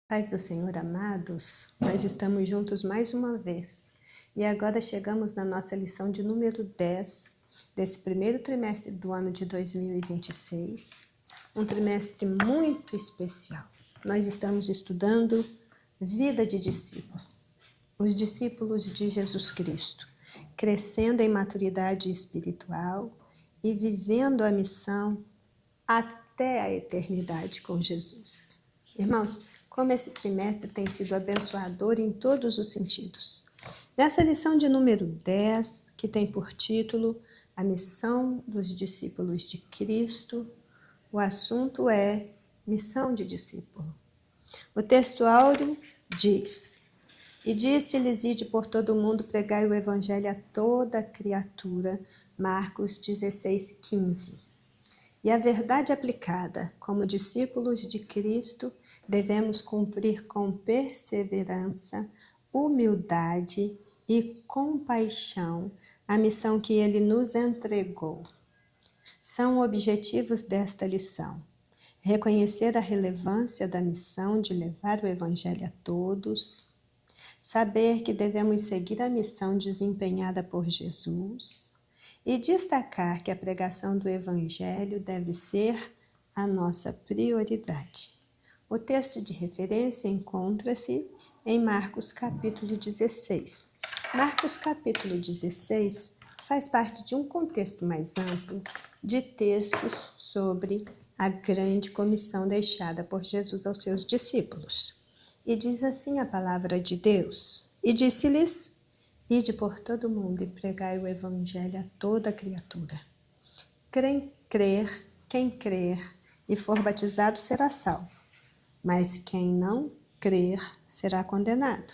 Paz do Senhor, amados, nós estamos juntos mais uma vez e agora chegamos na nossa lição de número 10 desse primeiro trimestre do ano de 2026, um trimestre muito especial. Nós estamos estudando vida de discípulo, os discípulos de Jesus Cristo, crescendo em maturidade espiritual e vivendo a missão até a eternidade com Jesus. Irmãos, como esse trimestre tem sido abençoador em todos os sentidos. Nessa lição de número 10, que tem por título A Missão dos Discípulos de Cristo, o assunto é Missão de Discípulo. O texto áureo diz: E disse-lhes: Ide por todo o mundo, pregai o evangelho a toda criatura. Marcos 16:15. E a verdade aplicada, como discípulos de Cristo, devemos cumprir com perseverança, humildade e compaixão a missão que Ele nos entregou. São objetivos desta lição: reconhecer a relevância da missão de levar o Evangelho a todos, saber que devemos seguir a missão desempenhada por Jesus, e destacar que a pregação do Evangelho deve ser a nossa prioridade. O texto de referência encontra-se em Marcos capítulo 16. Marcos capítulo 16 faz parte de um contexto mais amplo de textos sobre a grande comissão deixada por Jesus aos seus discípulos. E diz assim a palavra de Deus: E disse-lhes: Ide por todo o mundo e pregai o evangelho a toda criatura. Quem crer e for batizado será salvo, mas quem não crer será condenado.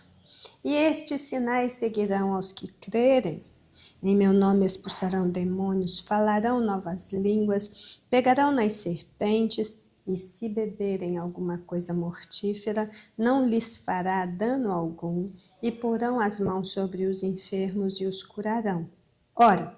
E estes sinais seguirão aos que crerem. Em meu nome expulsarão demônios, falarão novas línguas, pegarão nas serpentes, e se beberem alguma coisa mortífera, não lhes fará dano algum, e porão as mãos sobre os enfermos e os curarão. Ora,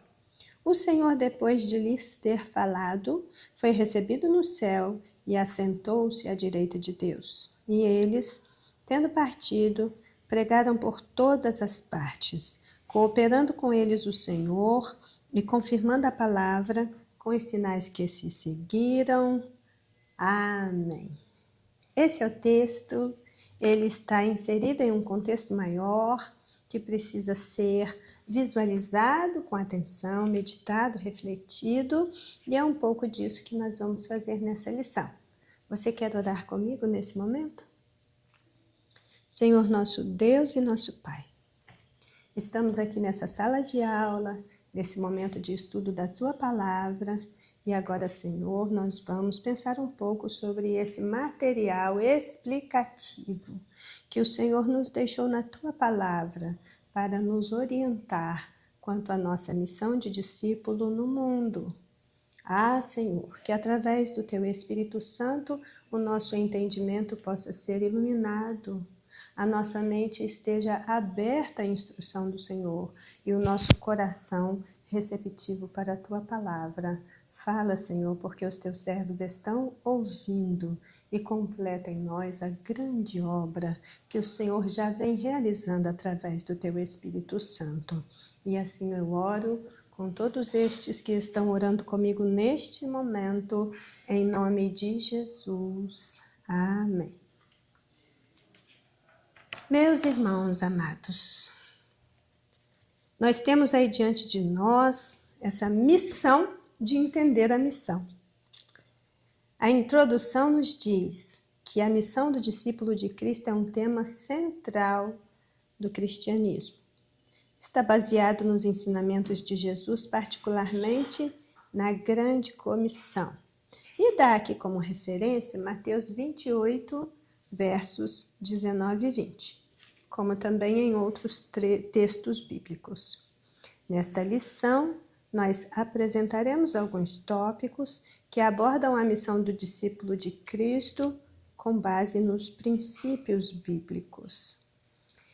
o Senhor, depois de lhes ter falado, foi recebido no céu e assentou-se à direita de Deus. E eles, tendo partido, pregaram por todas as partes, cooperando com eles o Senhor e confirmando a palavra com os sinais que se seguiram. Amém. Esse é o texto, ele está inserido em um contexto maior que precisa ser visualizado com atenção, meditado, refletido, e é um pouco disso que nós vamos fazer nessa lição. Você quer orar comigo nesse momento? Senhor nosso Deus e nosso Pai, estamos aqui nessa sala de aula, nesse momento de estudo da Tua Palavra, e agora, Senhor, nós vamos pensar um pouco sobre esse material explicativo que o Senhor nos deixou na Tua Palavra para nos orientar quanto à nossa missão de discípulo no mundo. Ah, Senhor, que através do Teu Espírito Santo o nosso entendimento possa ser iluminado, a nossa mente esteja aberta à instrução do Senhor e o nosso coração receptivo para a Tua Palavra. Fala, Senhor, porque os Teus servos estão ouvindo, e completa em nós a grande obra que o Senhor já vem realizando através do Teu Espírito Santo. E assim eu oro com todos estes que estão orando comigo neste momento, em nome de Jesus. Amém. Meus irmãos amados, nós temos aí diante de nós essa missão de entender a missão. A introdução nos diz que a missão do discípulo de Cristo é um tema central do cristianismo. Está baseado nos ensinamentos de Jesus, particularmente na grande comissão. E dá aqui como referência Mateus 28, versos 19 e 20, como também em outros textos bíblicos. Nesta lição, nós apresentaremos alguns tópicos que abordam a missão do discípulo de Cristo com base nos princípios bíblicos.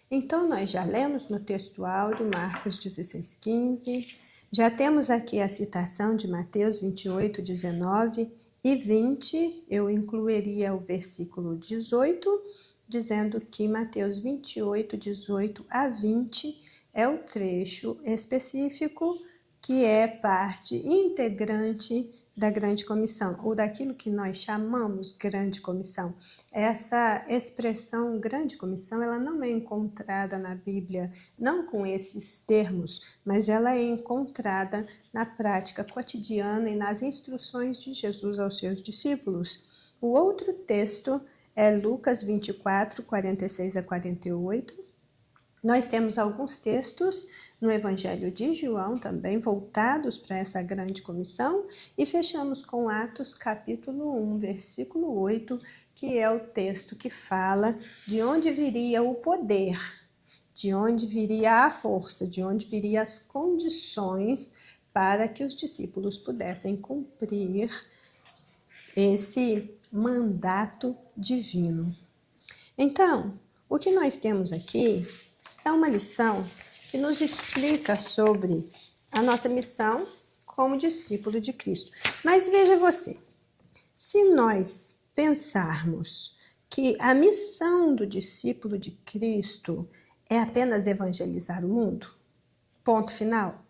Então, nós já lemos no texto áureo Marcos 16:15, já temos aqui a citação de Mateus 28, 19 e 20, eu incluiria o versículo 18 dizendo que Mateus 28, 18 a 20 é o trecho específico que é parte integrante da Grande Comissão, ou daquilo que nós chamamos Grande Comissão. Essa expressão Grande Comissão, ela não é encontrada na Bíblia, não com esses termos, mas ela é encontrada na prática cotidiana e nas instruções de Jesus aos seus discípulos. O outro texto é Lucas 24, 46 a 48. Nós temos alguns textos no Evangelho de João também voltados para essa grande comissão e fechamos com Atos capítulo 1, versículo 8, que é o texto que fala de onde viria o poder, de onde viria a força, de onde viriam as condições para que os discípulos pudessem cumprir esse mandato divino. Então, o que nós temos aqui é uma lição que nos explica sobre a nossa missão como discípulo de Cristo. Mas veja você, se nós pensarmos que a missão do discípulo de Cristo é apenas evangelizar o mundo, ponto final.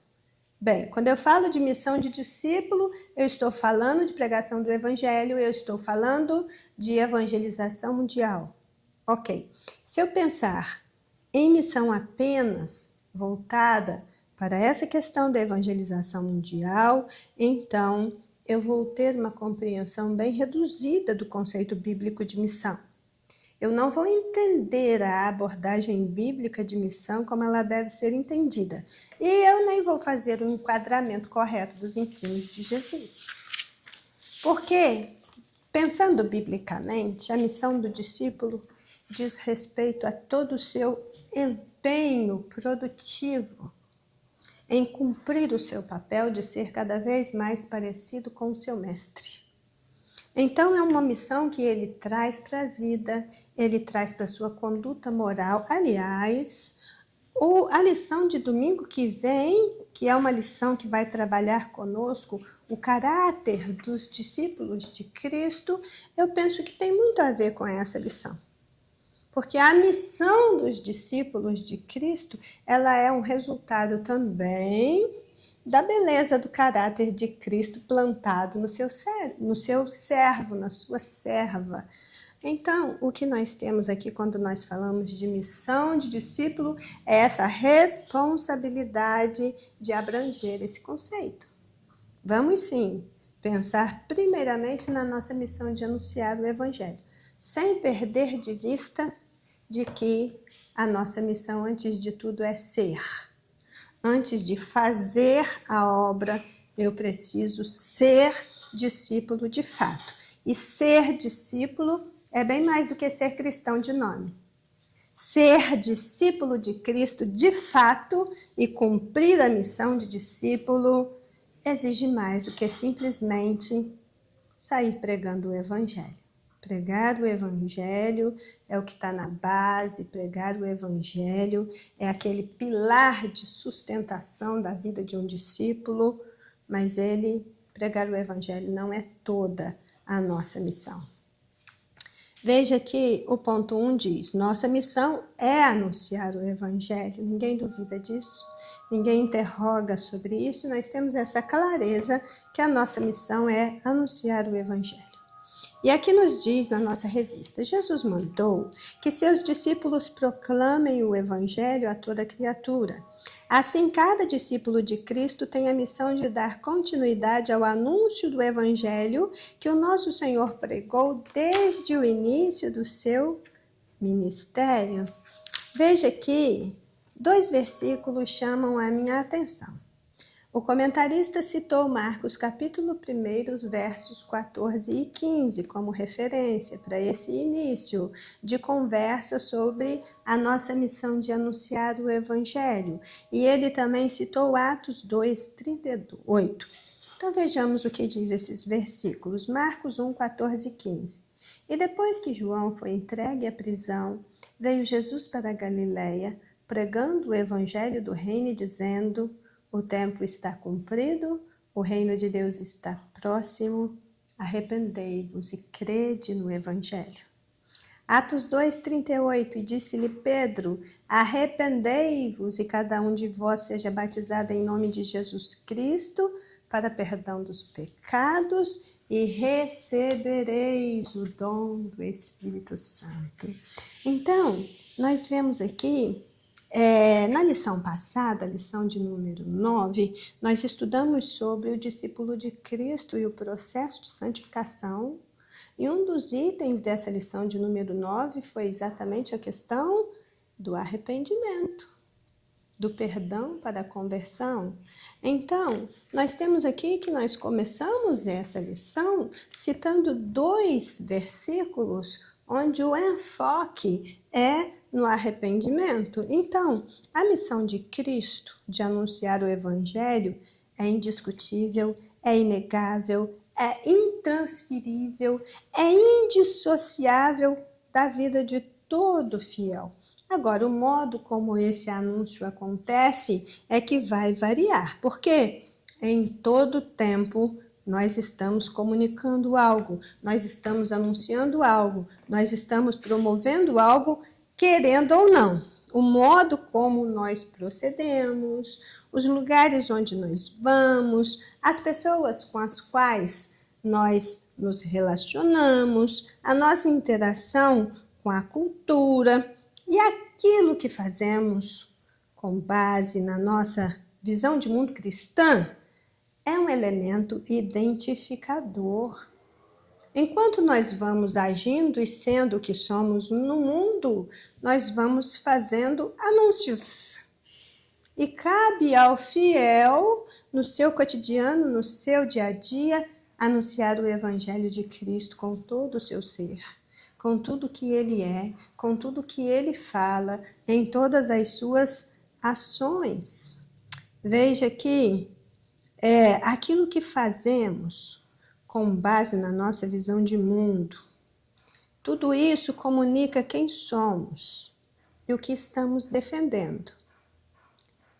Bem, quando eu falo de missão de discípulo, eu estou falando de pregação do evangelho, eu estou falando de evangelização mundial. Ok, se eu pensar em missão apenas voltada para essa questão da evangelização mundial, então eu vou ter uma compreensão bem reduzida do conceito bíblico de missão. Eu não vou entender a abordagem bíblica de missão como ela deve ser entendida. E eu nem vou fazer um enquadramento correto dos ensinos de Jesus. Porque, pensando biblicamente, a missão do discípulo diz respeito a todo o seu empenho produtivo em cumprir o seu papel de ser cada vez mais parecido com o seu mestre. Então, é uma missão que ele traz para a vida, ele traz para a sua conduta moral. Aliás, a lição de domingo que vem, que é uma lição que vai trabalhar conosco o caráter dos discípulos de Cristo, eu penso que tem muito a ver com essa lição. Porque a missão dos discípulos de Cristo, ela é um resultado também da beleza do caráter de Cristo plantado no seu servo, na sua serva. Então, o que nós temos aqui quando nós falamos de missão de discípulo é essa responsabilidade de abranger esse conceito. Vamos sim pensar primeiramente na nossa missão de anunciar o Evangelho, sem perder de vista de que a nossa missão, antes de tudo, é ser. Antes de fazer a obra, eu preciso ser discípulo de fato. E ser discípulo é bem mais do que ser cristão de nome. Ser discípulo de Cristo de fato e cumprir a missão de discípulo exige mais do que simplesmente sair pregando o Evangelho. Pregar o Evangelho é o que está na base, pregar o Evangelho é aquele pilar de sustentação da vida de um discípulo, mas pregar o Evangelho não é toda a nossa missão. Veja que o ponto 1 diz, nossa missão é anunciar o Evangelho, ninguém duvida disso, ninguém interroga sobre isso, nós temos essa clareza que a nossa missão é anunciar o Evangelho. E aqui nos diz na nossa revista, Jesus mandou que seus discípulos proclamem o Evangelho a toda criatura. Assim, cada discípulo de Cristo tem a missão de dar continuidade ao anúncio do Evangelho que o nosso Senhor pregou desde o início do seu ministério. Veja aqui, 2 versículos chamam a minha atenção. O comentarista citou Marcos capítulo 1, versos 14 e 15 como referência para esse início de conversa sobre a nossa missão de anunciar o Evangelho. E ele também citou Atos 2, 38. Então vejamos o que diz esses versículos. Marcos 1, 14 e 15. E depois que João foi entregue à prisão, veio Jesus para a Galiléia, pregando o Evangelho do reino e dizendo: o tempo está cumprido, o reino de Deus está próximo, arrependei-vos e crede no Evangelho. Atos 2:38, e disse-lhe Pedro, arrependei-vos e cada um de vós seja batizado em nome de Jesus Cristo para perdão dos pecados e recebereis o dom do Espírito Santo. Então, nós vemos aqui, na lição passada, lição de número 9, nós estudamos sobre o discípulo de Cristo e o processo de santificação. E um dos itens dessa lição de número 9 foi exatamente a questão do arrependimento, do perdão para a conversão. Então, nós temos aqui que nós começamos essa lição citando 2 versículos onde o enfoque é no arrependimento. Então, a missão de Cristo de anunciar o Evangelho é indiscutível, é inegável, é intransferível, é indissociável da vida de todo fiel. Agora, o modo como esse anúncio acontece é que vai variar, porque em todo tempo nós estamos comunicando algo, nós estamos anunciando algo, nós estamos promovendo algo, querendo ou não. O modo como nós procedemos, os lugares onde nós vamos, as pessoas com as quais nós nos relacionamos, a nossa interação com a cultura e aquilo que fazemos com base na nossa visão de mundo cristã é um elemento identificador. Enquanto nós vamos agindo e sendo o que somos no mundo, nós vamos fazendo anúncios. E cabe ao fiel, no seu cotidiano, no seu dia a dia, anunciar o Evangelho de Cristo com todo o seu ser, com tudo que ele é, com tudo que ele fala, em todas as suas ações. Veja que aquilo que fazemos com base na nossa visão de mundo, tudo isso comunica quem somos e o que estamos defendendo.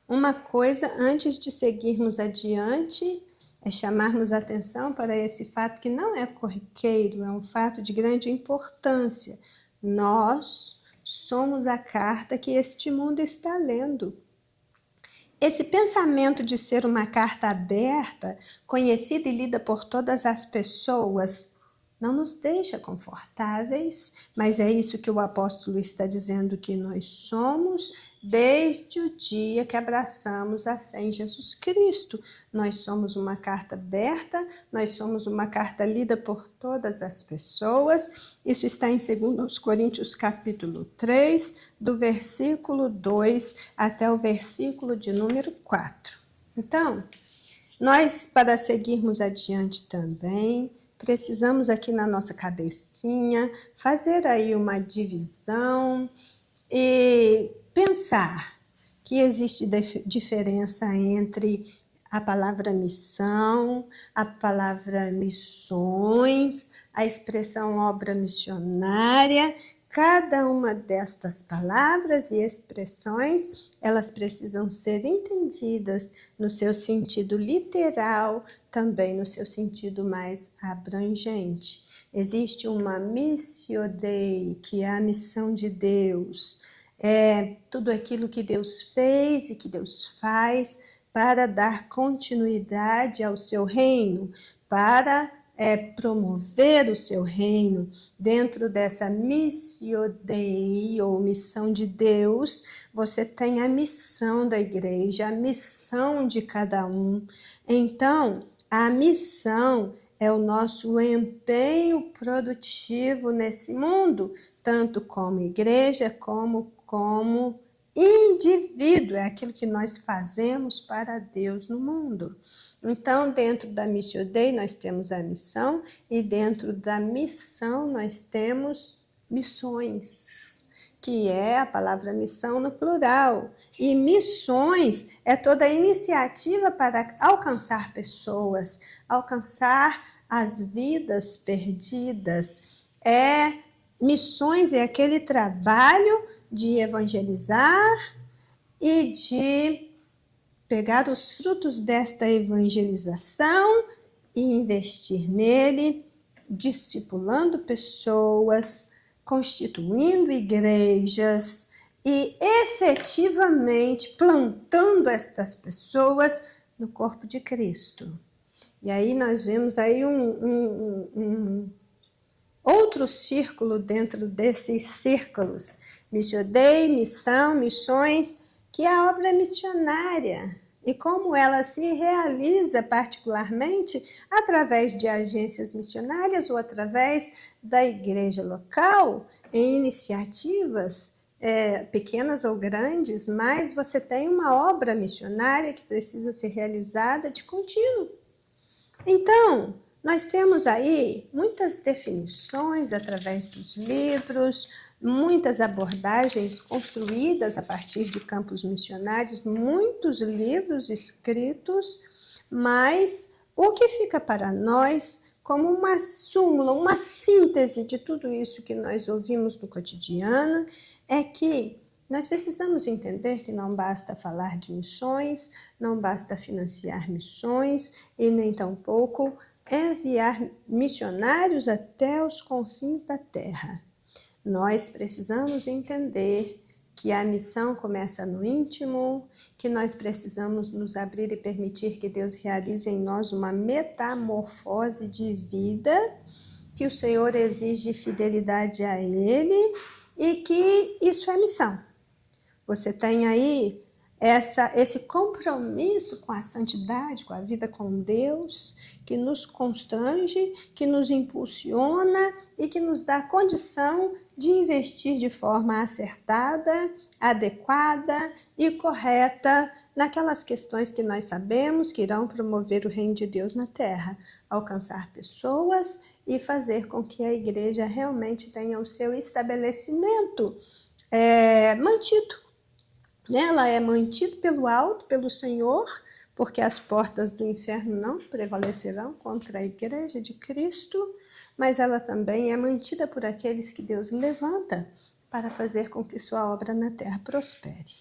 Uma coisa, antes de seguirmos adiante, é chamarmos atenção para esse fato que não é corriqueiro, é um fato de grande importância. Nós somos a carta que este mundo está lendo. Esse pensamento de ser uma carta aberta, conhecida e lida por todas as pessoas, não nos deixa confortáveis, mas é isso que o apóstolo está dizendo que nós somos desde o dia que abraçamos a fé em Jesus Cristo. Nós somos uma carta aberta, nós somos uma carta lida por todas as pessoas. Isso está em 2 Coríntios capítulo 3, do versículo 2 até o versículo de número 4. Então, nós, para seguirmos adiante também, precisamos aqui na nossa cabecinha fazer aí uma divisão e pensar que existe diferença entre a palavra missão, a palavra missões, a expressão obra missionária. Cada uma destas palavras e expressões, elas precisam ser entendidas no seu sentido literal, também no seu sentido mais abrangente. Existe uma missio Dei, que é a missão de Deus, é tudo aquilo que Deus fez e que Deus faz para dar continuidade ao seu reino, para promover o seu reino. Dentro dessa missio Dei, ou missão de Deus, você tem a missão da igreja, a missão de cada um. Então, a missão é o nosso empenho produtivo nesse mundo, tanto como igreja, como indivíduo, é aquilo que nós fazemos para Deus no mundo. Então, dentro da Missio Dei, nós temos a missão, e dentro da missão nós temos missões, que é a palavra missão no plural. E missões é toda a iniciativa para alcançar pessoas, alcançar as vidas perdidas. Missões é aquele trabalho de evangelizar e de pegar os frutos desta evangelização e investir nele, discipulando pessoas, constituindo igrejas e efetivamente plantando estas pessoas no corpo de Cristo. E aí nós vemos aí um outro círculo dentro desses círculos. Mission Dei, missão, missões, que é a obra missionária. E como ela se realiza particularmente através de agências missionárias ou através da igreja local, em iniciativas pequenas ou grandes, mas você tem uma obra missionária que precisa ser realizada de contínuo. Então, nós temos aí muitas definições através dos livros, muitas abordagens construídas a partir de campos missionários, muitos livros escritos, mas o que fica para nós como uma súmula, uma síntese de tudo isso que nós ouvimos no cotidiano é que nós precisamos entender que não basta falar de missões, não basta financiar missões e nem tampouco enviar missionários até os confins da terra. Nós precisamos entender que a missão começa no íntimo, que nós precisamos nos abrir e permitir que Deus realize em nós uma metamorfose de vida, que o Senhor exige fidelidade a Ele e que isso é missão. Você tem aí esse compromisso com a santidade, com a vida com Deus, que nos constrange, que nos impulsiona e que nos dá condição de investir de forma acertada, adequada e correta naquelas questões que nós sabemos que irão promover o reino de Deus na terra, alcançar pessoas e fazer com que a igreja realmente tenha o seu estabelecimento mantido. Ela é mantida pelo alto, pelo Senhor, porque as portas do inferno não prevalecerão contra a igreja de Cristo, mas ela também é mantida por aqueles que Deus levanta para fazer com que sua obra na terra prospere.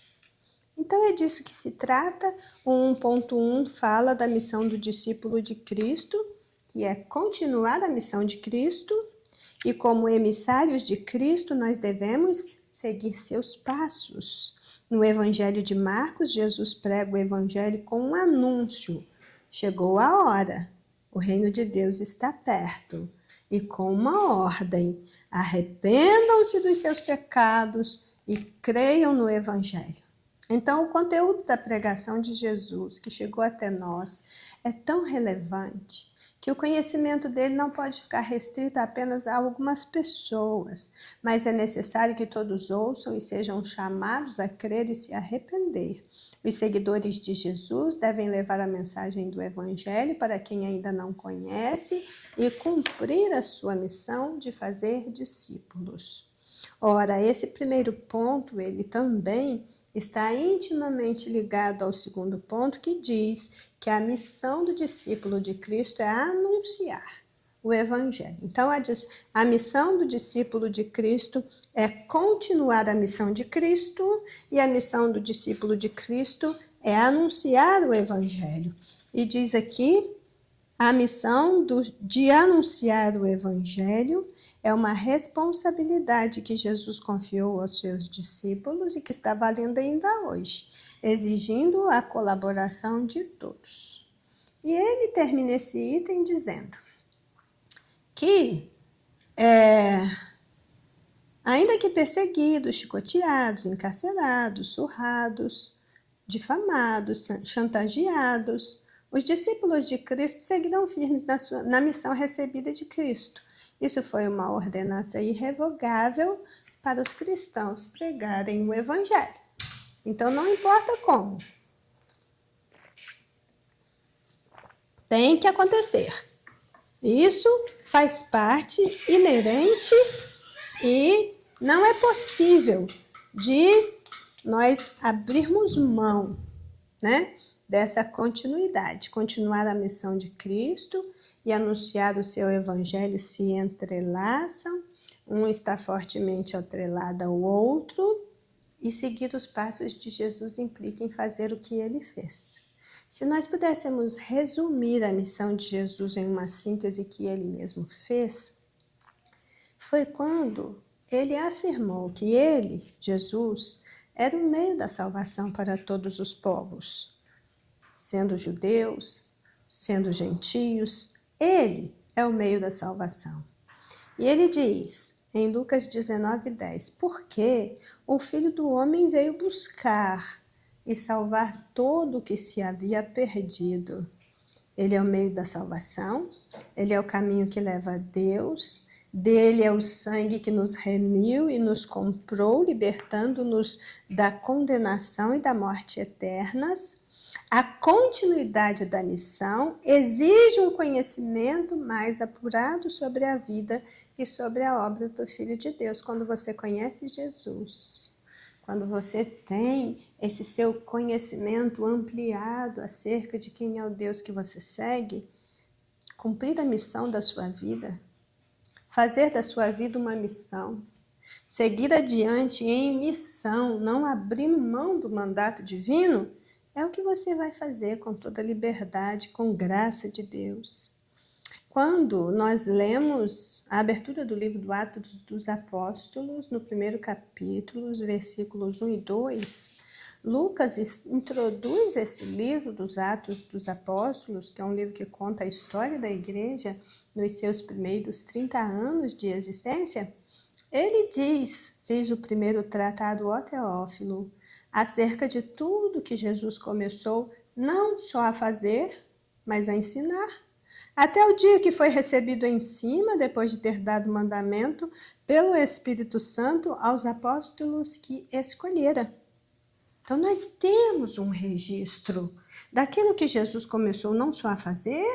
Então é disso que se trata. O 1.1 fala da missão do discípulo de Cristo, que é continuar a missão de Cristo, e como emissários de Cristo nós devemos seguir seus passos. No Evangelho de Marcos, Jesus prega o Evangelho com um anúncio. Chegou a hora, o reino de Deus está perto. E com uma ordem, arrependam-se dos seus pecados e creiam no Evangelho. Então, o conteúdo da pregação de Jesus, que chegou até nós, é tão relevante que o conhecimento dele não pode ficar restrito apenas a algumas pessoas, mas é necessário que todos ouçam e sejam chamados a crer e se arrepender. Os seguidores de Jesus devem levar a mensagem do Evangelho para quem ainda não conhece e cumprir a sua missão de fazer discípulos. Ora, esse primeiro ponto, ele também está intimamente ligado ao segundo ponto, que diz que a missão do discípulo de Cristo é anunciar o Evangelho. Então, a missão do discípulo de Cristo é continuar a missão de Cristo, e a missão do discípulo de Cristo é anunciar o Evangelho. E diz aqui, a missão de anunciar o Evangelho é uma responsabilidade que Jesus confiou aos seus discípulos e que está valendo ainda hoje, exigindo a colaboração de todos. E ele termina esse item dizendo que, ainda que perseguidos, chicoteados, encarcerados, surrados, difamados, chantageados, os discípulos de Cristo seguirão firmes na missão recebida de Cristo. Isso foi uma ordenança irrevogável para os cristãos pregarem o Evangelho. Então, não importa como. Tem que acontecer. Isso faz parte inerente e não é possível de nós abrirmos mão, dessa continuidade. Continuar a missão de Cristo e anunciar o seu Evangelho se entrelaçam, um está fortemente atrelado ao outro, e seguir os passos de Jesus implica em fazer o que ele fez. Se nós pudéssemos resumir a missão de Jesus em uma síntese que ele mesmo fez, foi quando ele afirmou que ele, Jesus, era o meio da salvação para todos os povos, sendo judeus, sendo gentios, ele é o meio da salvação. E ele diz, em Lucas 19:10, porque o Filho do Homem veio buscar e salvar todo o que se havia perdido. Ele é o meio da salvação, ele é o caminho que leva a Deus, dele é o sangue que nos remiu e nos comprou, libertando-nos da condenação e da morte eternas. A continuidade da missão exige um conhecimento mais apurado sobre a vida e sobre a obra do Filho de Deus. Quando você conhece Jesus, quando você tem esse seu conhecimento ampliado acerca de quem é o Deus que você segue, cumprir a missão da sua vida, fazer da sua vida uma missão, seguir adiante em missão, não abrindo mão do mandato divino, é o que você vai fazer com toda liberdade, com graça de Deus. Quando nós lemos a abertura do livro do Atos dos Apóstolos, no primeiro capítulo, os versículos 1 e 2, Lucas introduz esse livro dos Atos dos Apóstolos, que é um livro que conta a história da igreja nos seus primeiros 30 anos de existência. Ele diz, fiz o primeiro tratado, ó Teófilo, acerca de tudo que Jesus começou não só a fazer, mas a ensinar, até o dia que foi recebido em cima, depois de ter dado mandamento pelo Espírito Santo aos apóstolos que escolhera. Então nós temos um registro daquilo que Jesus começou não só a fazer,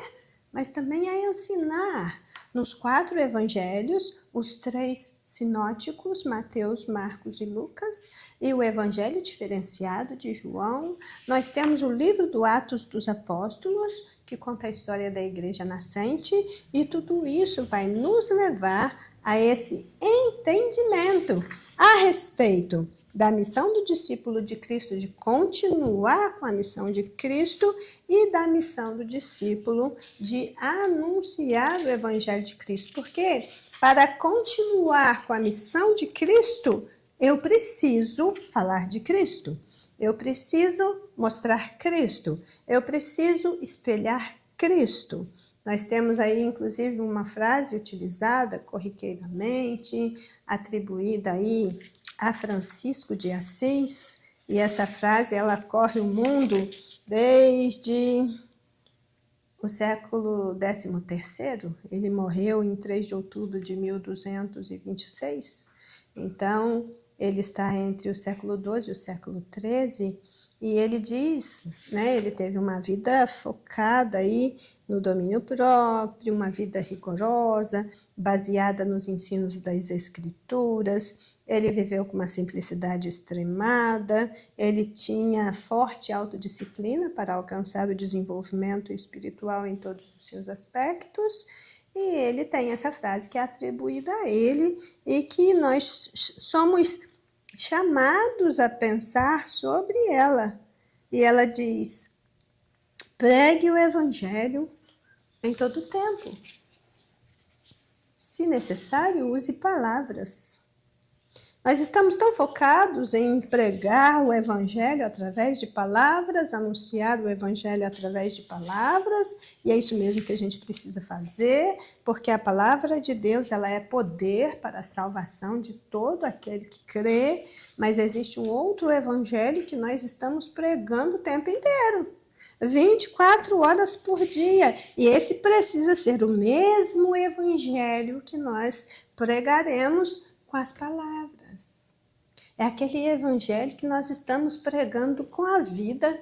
mas também a ensinar. Nos 4 evangelhos, os 3 sinóticos, Mateus, Marcos e Lucas, e o evangelho diferenciado de João, nós temos o livro do Atos dos Apóstolos, que conta a história da igreja nascente, e tudo isso vai nos levar a esse entendimento a respeito da missão do discípulo de Cristo de continuar com a missão de Cristo e da missão do discípulo de anunciar o evangelho de Cristo. Porque para continuar com a missão de Cristo, eu preciso falar de Cristo. Eu preciso mostrar Cristo. Eu preciso espelhar Cristo. Nós temos aí, inclusive, uma frase utilizada corriqueiramente, atribuída aí a Francisco de Assis, e essa frase ela corre o mundo desde o século XIII. Ele morreu em 3 de outubro de 1226, então ele está entre o século XII e o século XIII, e ele diz, né, ele teve uma vida focada aí no domínio próprio, uma vida rigorosa, baseada nos ensinos das Escrituras. Ele viveu com uma simplicidade extremada, ele tinha forte autodisciplina para alcançar o desenvolvimento espiritual em todos os seus aspectos, e ele tem essa frase que é atribuída a ele e que nós somos chamados a pensar sobre ela. E ela diz, pregue o evangelho em todo o tempo. Se necessário, use palavras. Nós estamos tão focados em pregar o evangelho através de palavras, anunciar o evangelho através de palavras, e é isso mesmo que a gente precisa fazer, porque a palavra de Deus ela é poder para a salvação de todo aquele que crê, mas existe um outro evangelho que nós estamos pregando o tempo inteiro. 24 horas por dia, e esse precisa ser o mesmo evangelho que nós pregaremos com as palavras. É aquele evangelho que nós estamos pregando com a vida,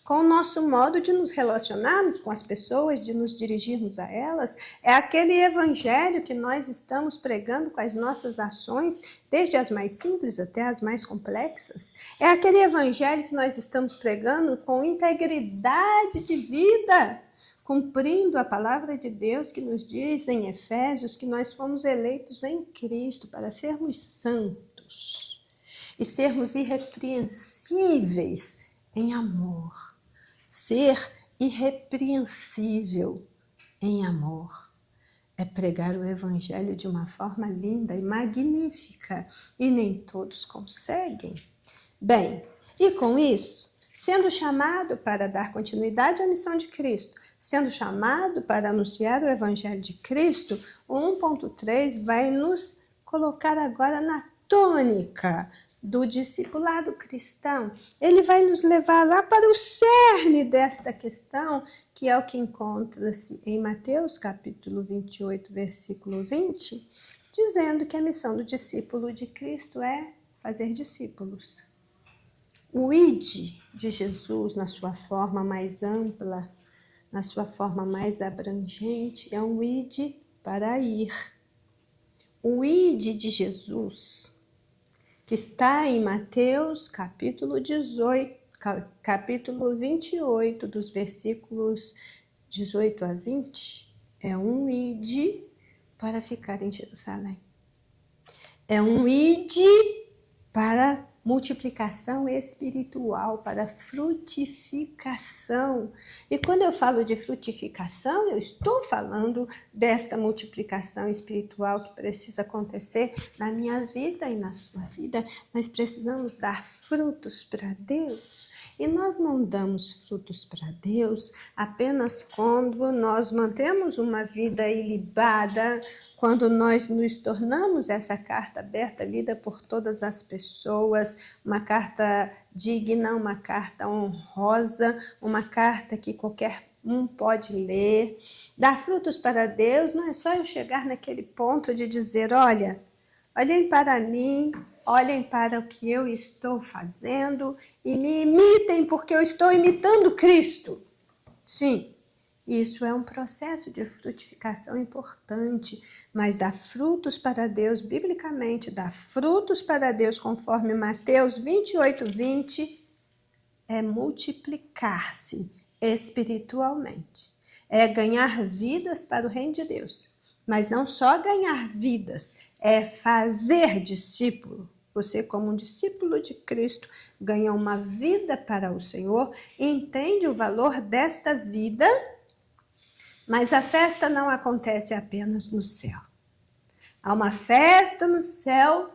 com o nosso modo de nos relacionarmos com as pessoas, de nos dirigirmos a elas. É aquele evangelho que nós estamos pregando com as nossas ações, desde as mais simples até as mais complexas. É aquele evangelho que nós estamos pregando com integridade de vida, cumprindo a palavra de Deus que nos diz em Efésios que nós fomos eleitos em Cristo para sermos santos e sermos irrepreensíveis em amor. Ser irrepreensível em amor é pregar o evangelho de uma forma linda e magnífica, e nem todos conseguem. Bem, e com isso, sendo chamado para dar continuidade à missão de Cristo, sendo chamado para anunciar o evangelho de Cristo, o 1.3 vai nos colocar agora na tônica do discipulado cristão. Ele vai nos levar lá para o cerne desta questão, que é o que encontra-se em Mateus capítulo 28, versículo 20, dizendo que a missão do discípulo de Cristo é fazer discípulos. O ide de Jesus, na sua forma mais ampla, na sua forma mais abrangente, é um ide para ir. O ide de Jesus, que está em Mateus capítulo 18, capítulo 28, dos versículos 18 a 20, é um ide para ficar em Jerusalém. É um ide para multiplicação espiritual, para frutificação. E quando eu falo de frutificação, eu estou falando desta multiplicação espiritual que precisa acontecer na minha vida e na sua vida. Nós precisamos dar frutos para Deus. E nós não damos frutos para Deus apenas quando nós mantemos uma vida ilibada, quando nós nos tornamos essa carta aberta, lida por todas as pessoas, uma carta digna, uma carta honrosa, uma carta que qualquer um pode ler. Dar frutos para Deus não é só eu chegar naquele ponto de dizer, olhem para mim, olhem para o que eu estou fazendo e me imitem porque eu estou imitando Cristo. Sim. Isso é um processo de frutificação importante, mas dar frutos para Deus, biblicamente, dar frutos para Deus, conforme Mateus 28, 20, é multiplicar-se espiritualmente. É ganhar vidas para o reino de Deus. Mas não só ganhar vidas, é fazer discípulo. Você, como um discípulo de Cristo, ganha uma vida para o Senhor, entende o valor desta vida. Mas a festa não acontece apenas no céu. Há uma festa no céu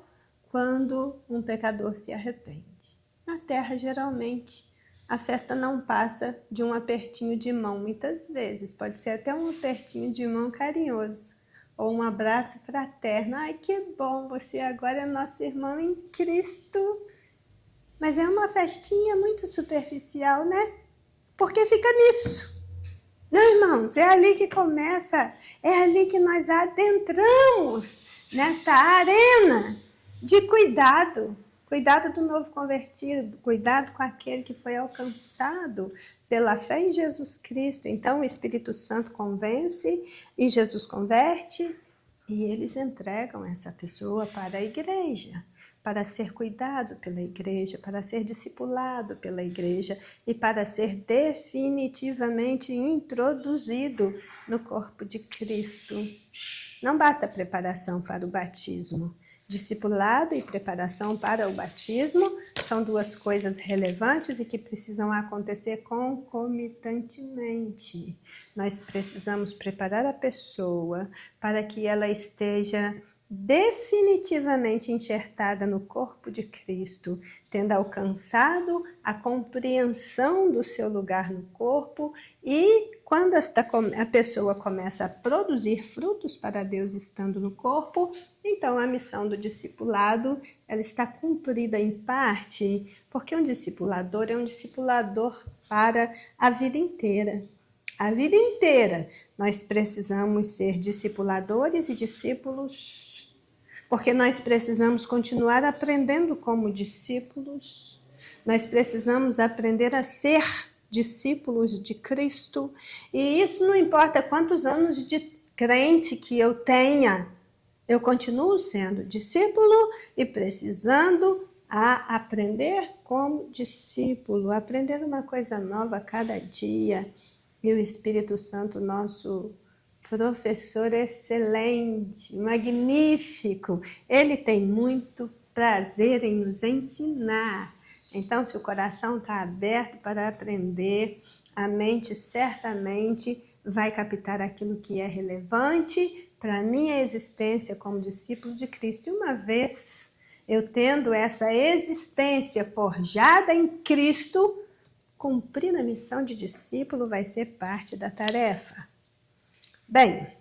quando um pecador se arrepende. Na terra, geralmente, a festa não passa de um apertinho de mão. Muitas vezes, pode ser até um apertinho de mão carinhoso. Ou um abraço fraterno. Ai, que bom, você agora é nosso irmão em Cristo. Mas é uma festinha muito superficial, né? Porque fica nisso. Não, irmãos, é ali que começa, é ali que nós adentramos nesta arena de cuidado. Cuidado do novo convertido, cuidado com aquele que foi alcançado pela fé em Jesus Cristo. Então o Espírito Santo convence e Jesus converte e eles entregam essa pessoa para a igreja, para ser cuidado pela igreja, para ser discipulado pela igreja e para ser definitivamente introduzido no corpo de Cristo. Não basta preparação para o batismo. Discipulado e preparação para o batismo são duas coisas relevantes e que precisam acontecer concomitantemente. Nós precisamos preparar a pessoa para que ela esteja definitivamente enxertada no corpo de Cristo, tendo alcançado a compreensão do seu lugar no corpo, e quando a pessoa começa a produzir frutos para Deus estando no corpo, então a missão do discipulado ela está cumprida em parte, porque um discipulador é um discipulador para a vida inteira. A vida inteira nós precisamos ser discipuladores e discípulos, porque nós precisamos continuar aprendendo como discípulos, nós precisamos aprender a ser discípulos de Cristo, e isso não importa quantos anos de crente que eu tenha, eu continuo sendo discípulo e precisando aprender como discípulo, aprender uma coisa nova a cada dia. E o Espírito Santo, nosso professor excelente, magnífico, ele tem muito prazer em nos ensinar. Então, se o coração está aberto para aprender, a mente certamente vai captar aquilo que é relevante para a minha existência como discípulo de Cristo. E uma vez eu tendo essa existência forjada em Cristo, cumprir a missão de discípulo vai ser parte da tarefa. Bem,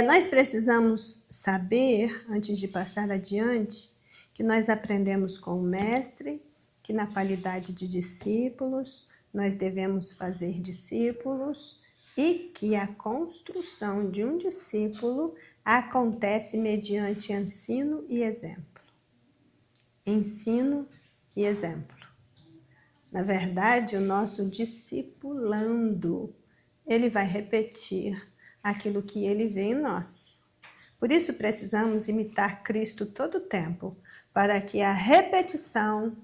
nós precisamos saber, antes de passar adiante, que nós aprendemos com o Mestre, que na qualidade de discípulos, nós devemos fazer discípulos e que a construção de um discípulo acontece mediante ensino e exemplo. Ensino e exemplo. Na verdade, o nosso discipulando, ele vai repetir aquilo que ele vê em nós. Por isso precisamos imitar Cristo todo o tempo, para que a repetição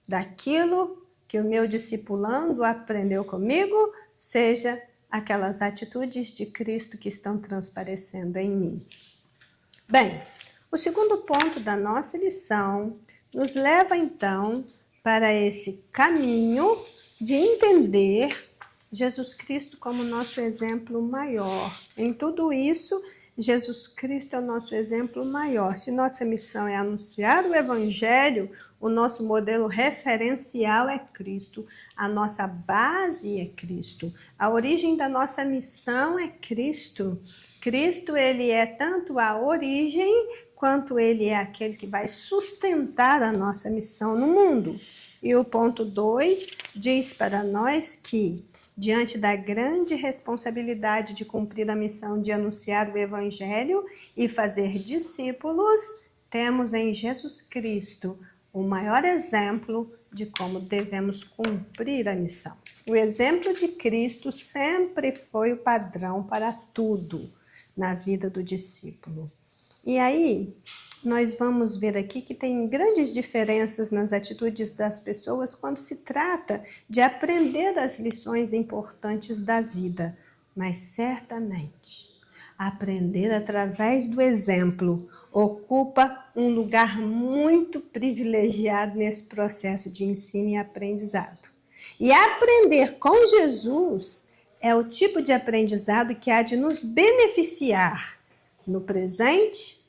daquilo que o meu discipulando aprendeu comigo seja aquelas atitudes de Cristo que estão transparecendo em mim. Bem, o segundo ponto da nossa lição nos leva então para esse caminho de entender Jesus Cristo como nosso exemplo maior. Em tudo isso, Jesus Cristo é o nosso exemplo maior. Se nossa missão é anunciar o Evangelho, o nosso modelo referencial é Cristo. A nossa base é Cristo. A origem da nossa missão é Cristo. Cristo, ele é tanto a origem, quanto ele é aquele que vai sustentar a nossa missão no mundo. E o ponto 2 diz para nós que, diante da grande responsabilidade de cumprir a missão de anunciar o Evangelho e fazer discípulos, temos em Jesus Cristo o maior exemplo de como devemos cumprir a missão. O exemplo de Cristo sempre foi o padrão para tudo na vida do discípulo. E aí, nós vamos ver aqui que tem grandes diferenças nas atitudes das pessoas quando se trata de aprender as lições importantes da vida. Mas certamente, aprender através do exemplo ocupa um lugar muito privilegiado nesse processo de ensino e aprendizado. E aprender com Jesus é o tipo de aprendizado que há de nos beneficiar no presente,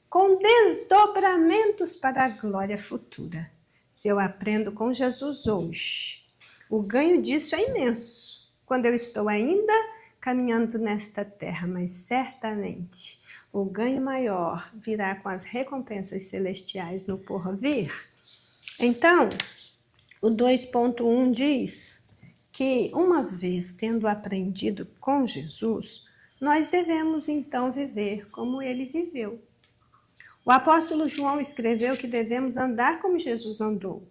com desdobramentos para a glória futura. Se eu aprendo com Jesus hoje, o ganho disso é imenso, quando eu estou ainda caminhando nesta terra, mas certamente o ganho maior virá com as recompensas celestiais no porvir. Então, o 2.1 diz que, uma vez tendo aprendido com Jesus, nós devemos então viver como ele viveu. O apóstolo João escreveu que devemos andar como Jesus andou.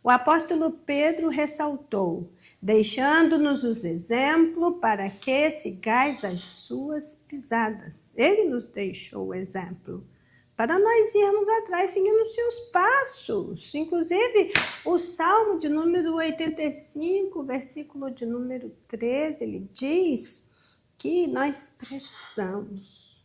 O apóstolo Pedro ressaltou, deixando-nos os exemplos para que sigais as suas pisadas. Ele nos deixou o exemplo para nós irmos atrás, seguindo os seus passos. Inclusive, o Salmo de número 85, versículo de número 13, ele diz que nós precisamos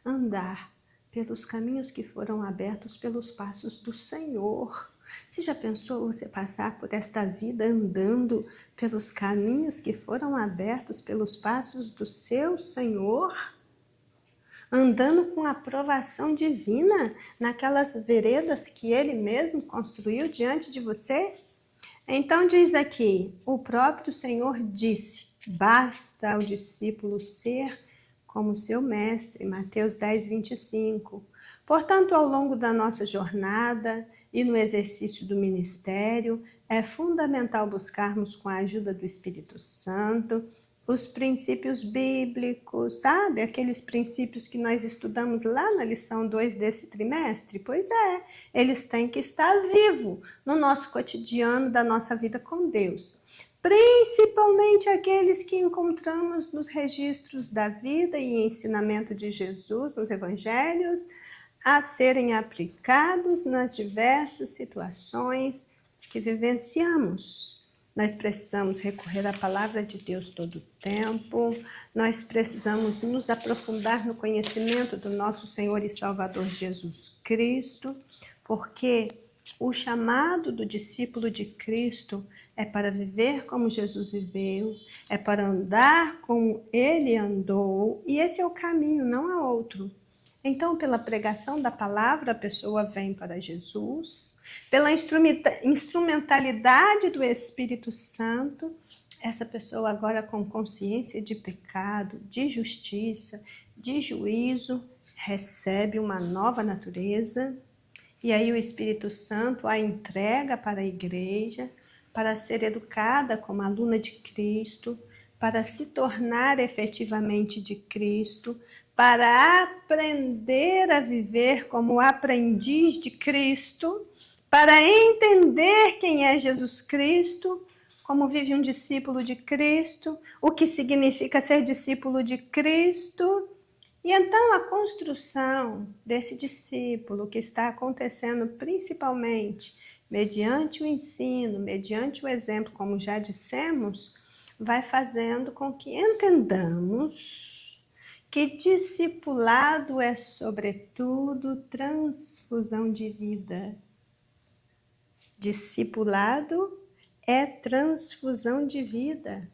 andar pelos caminhos que foram abertos pelos passos do Senhor. Você já pensou você passar por esta vida andando pelos caminhos que foram abertos pelos passos do seu Senhor? Andando com a aprovação divina naquelas veredas que ele mesmo construiu diante de você? Então diz aqui, o próprio Senhor disse, basta ao discípulo ser como seu mestre, Mateus 10, 25. Portanto, ao longo da nossa jornada e no exercício do ministério, é fundamental buscarmos com a ajuda do Espírito Santo os princípios bíblicos, sabe? Aqueles princípios que nós estudamos lá na lição 2 desse trimestre? Pois é, eles têm que estar vivos no nosso cotidiano da nossa vida com Deus. Principalmente aqueles que encontramos nos registros da vida e ensinamento de Jesus, nos evangelhos, a serem aplicados nas diversas situações que vivenciamos. Nós precisamos recorrer à palavra de Deus todo o tempo, nós precisamos nos aprofundar no conhecimento do nosso Senhor e Salvador Jesus Cristo, porque o chamado do discípulo de Cristo é para viver como Jesus viveu, é para andar como ele andou, e esse é o caminho, não há outro. Então, pela pregação da palavra, a pessoa vem para Jesus, pela instrumentalidade do Espírito Santo, essa pessoa agora com consciência de pecado, de justiça, de juízo, recebe uma nova natureza, e aí o Espírito Santo a entrega para a igreja, para ser educada como aluna de Cristo, para se tornar efetivamente de Cristo, para aprender a viver como aprendiz de Cristo, para entender quem é Jesus Cristo, como vive um discípulo de Cristo, o que significa ser discípulo de Cristo. E então a construção desse discípulo, que está acontecendo principalmente mediante o ensino, mediante o exemplo, como já dissemos, vai fazendo com que entendamos que discipulado é, sobretudo, transfusão de vida. Discipulado é transfusão de vida,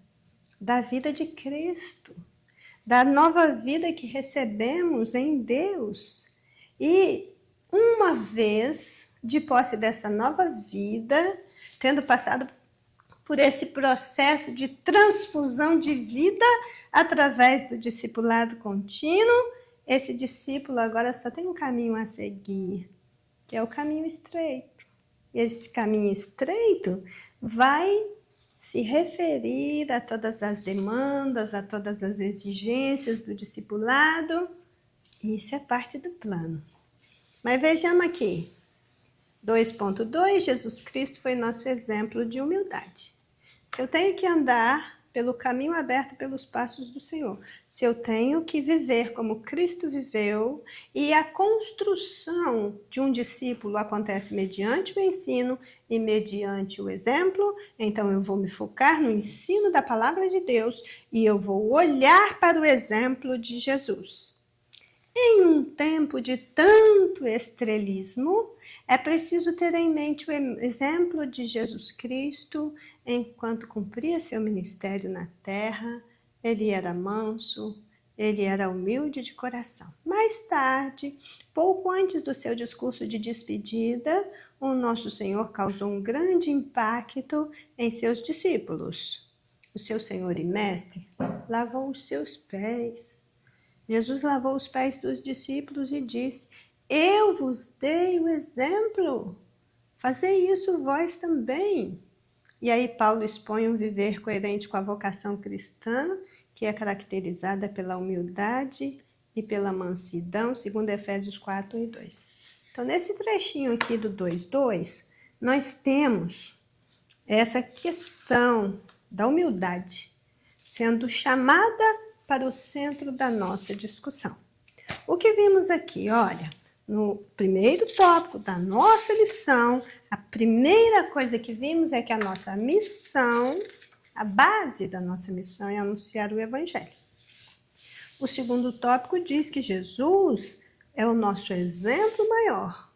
da vida de Cristo, da nova vida que recebemos em Deus. E uma vez de posse dessa nova vida, tendo passado por esse processo de transfusão de vida através do discipulado contínuo, esse discípulo agora só tem um caminho a seguir, que é o caminho estreito. E esse caminho estreito vai se referir a todas as demandas, a todas as exigências do discipulado. Isso é parte do plano. Mas vejamos aqui. 2.2, Jesus Cristo foi nosso exemplo de humildade. Se eu tenho que andar pelo caminho aberto pelos passos do Senhor, se eu tenho que viver como Cristo viveu, e a construção de um discípulo acontece mediante o ensino e mediante o exemplo, então eu vou me focar no ensino da palavra de Deus e eu vou olhar para o exemplo de Jesus. Em um tempo de tanto estrelismo, é preciso ter em mente o exemplo de Jesus Cristo enquanto cumpria seu ministério na terra. Ele era manso, ele era humilde de coração. Mais tarde, pouco antes do seu discurso de despedida, o nosso Senhor causou um grande impacto em seus discípulos. O seu Senhor e Mestre lavou os seus pés. Jesus lavou os pés dos discípulos e disse: eu vos dei o exemplo, fazei isso vós também. E aí Paulo expõe um viver coerente com a vocação cristã, que é caracterizada pela humildade e pela mansidão, segundo Efésios 4:2. Então, nesse trechinho aqui do 2:2, nós temos essa questão da humildade sendo chamada para o centro da nossa discussão. O que vimos aqui? Olha, no primeiro tópico da nossa lição, a primeira coisa que vimos é que a nossa missão, a base da nossa missão é anunciar o Evangelho. O segundo tópico diz que Jesus é o nosso exemplo maior.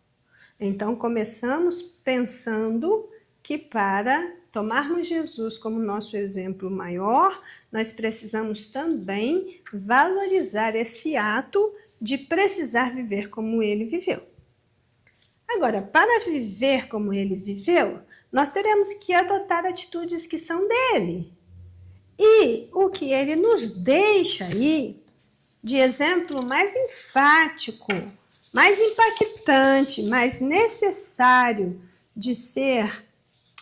Então, começamos pensando que para tomarmos Jesus como nosso exemplo maior, nós precisamos também valorizar esse ato de precisar viver como ele viveu. Agora, para viver como ele viveu, nós teremos que adotar atitudes que são dele. E o que ele nos deixa aí de exemplo mais enfático, mais impactante, mais necessário de ser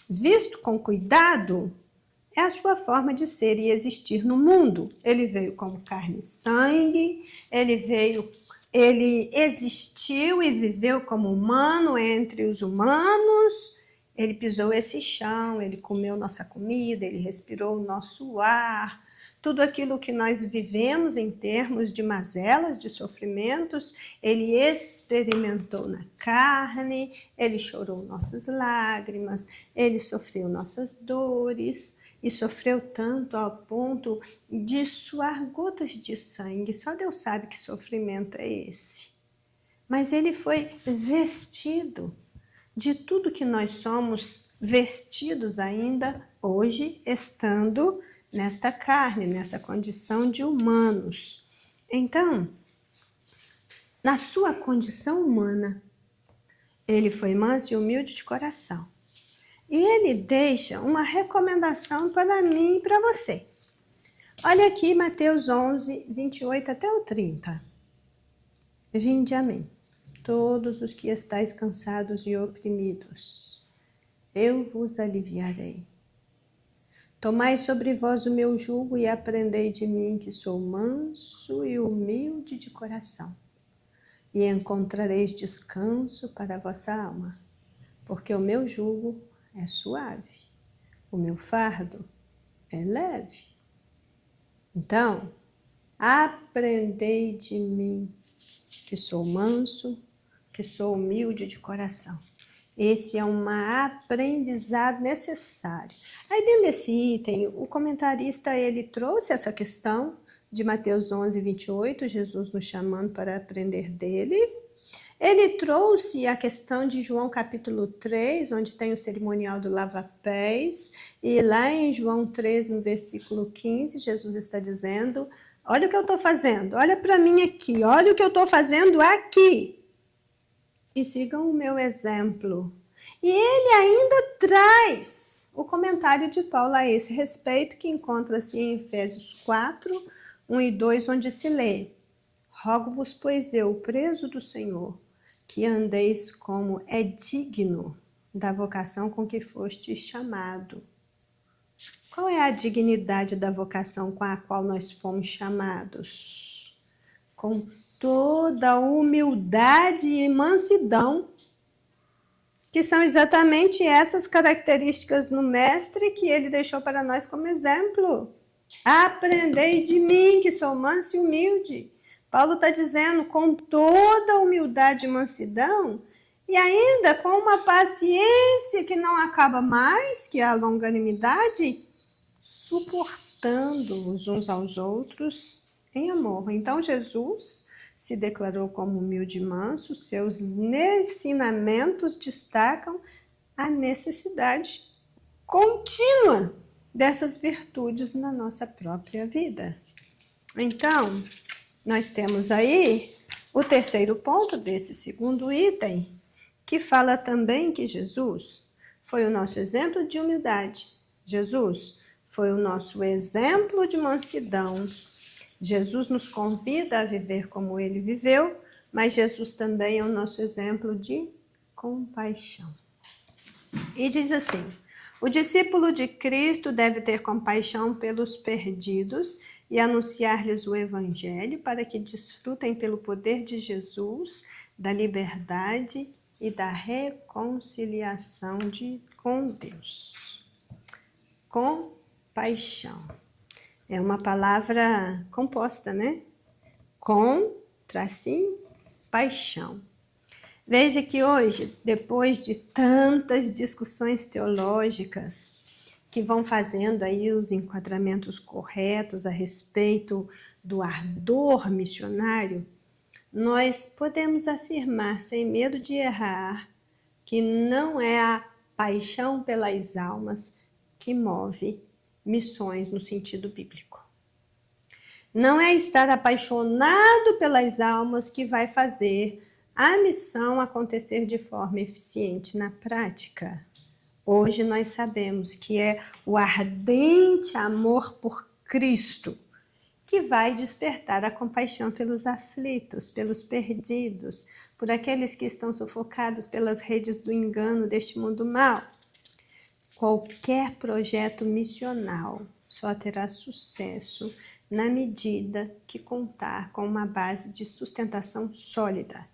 visto com cuidado, é a sua forma de ser e existir no mundo. Ele veio como carne e sangue, ele existiu e viveu como humano entre os humanos, ele pisou esse chão, ele comeu nossa comida, ele respirou o nosso ar. Tudo aquilo que nós vivemos em termos de mazelas, de sofrimentos, ele experimentou na carne, ele chorou nossas lágrimas, ele sofreu nossas dores e sofreu tanto ao ponto de suar gotas de sangue. Só Deus sabe que sofrimento é esse. Mas ele foi vestido de tudo que nós somos vestidos ainda hoje, estando nesta carne, nessa condição de humanos. Então, na sua condição humana, ele foi manso e humilde de coração. E ele deixa uma recomendação para mim e para você. Olha aqui Mateus 11, 28 até o 30. Vinde a mim, todos os que estáis cansados e oprimidos, eu vos aliviarei. Tomai sobre vós o meu jugo e aprendei de mim, que sou manso e humilde de coração, e encontrareis descanso para a vossa alma, porque o meu jugo é suave, o meu fardo é leve. Então, aprendei de mim, que sou manso, que sou humilde de coração. Esse é um aprendizado necessário. Aí dentro desse item, o comentarista ele trouxe essa questão de Mateus 11, 28, Jesus nos chamando para aprender dele. Ele trouxe a questão de João capítulo 3, onde tem o cerimonial do lava-pés, e lá em João 3, no versículo 15, Jesus está dizendo, olha o que eu estou fazendo, olha para mim aqui, olha o que eu estou fazendo aqui. E sigam o meu exemplo. E ele ainda traz o comentário de Paulo a esse respeito, que encontra-se em Efésios 4, 1 e 2, onde se lê: rogo-vos, pois eu, preso do Senhor, que andeis como é digno da vocação com que fostes chamado. Qual é a dignidade da vocação com a qual nós fomos chamados? Com toda a humildade e mansidão, que são exatamente essas características no Mestre que ele deixou para nós como exemplo. Aprendei de mim, que sou manso e humilde. Paulo está dizendo com toda a humildade e mansidão, e ainda com uma paciência que não acaba mais, que é a longanimidade, suportando os uns aos outros em amor. Então Jesus se declarou como humilde e manso, seus ensinamentos destacam a necessidade contínua dessas virtudes na nossa própria vida. Então, nós temos aí o terceiro ponto desse segundo item, que fala também que Jesus foi o nosso exemplo de humildade. Jesus foi o nosso exemplo de mansidão. Jesus nos convida a viver como ele viveu, mas Jesus também é o nosso exemplo de compaixão. E diz assim: o discípulo de Cristo deve ter compaixão pelos perdidos e anunciar-lhes o Evangelho para que desfrutem pelo poder de Jesus da liberdade e da reconciliação com Deus. Compaixão. É uma palavra composta, né? Com, tracinho, paixão. Veja que hoje, depois de tantas discussões teológicas que vão fazendo aí os enquadramentos corretos a respeito do ardor missionário, nós podemos afirmar, sem medo de errar, que não é a paixão pelas almas que move missões no sentido bíblico. Não é estar apaixonado pelas almas que vai fazer a missão acontecer de forma eficiente na prática. Hoje nós sabemos que é o ardente amor por Cristo que vai despertar a compaixão pelos aflitos, pelos perdidos, por aqueles que estão sufocados pelas redes do engano deste mundo mau. Qualquer projeto missional só terá sucesso na medida que contar com uma base de sustentação sólida.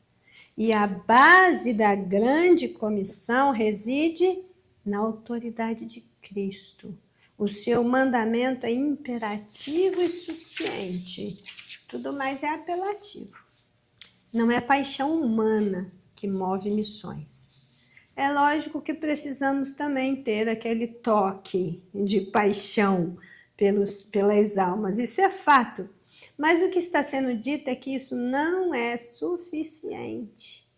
E a base da grande comissão reside na autoridade de Cristo. O seu mandamento é imperativo e suficiente. Tudo mais é apelativo. Não é paixão humana que move missões. É lógico que precisamos também ter aquele toque de paixão pelas almas. Isso é fato. Mas o que está sendo dito é que isso não é suficiente.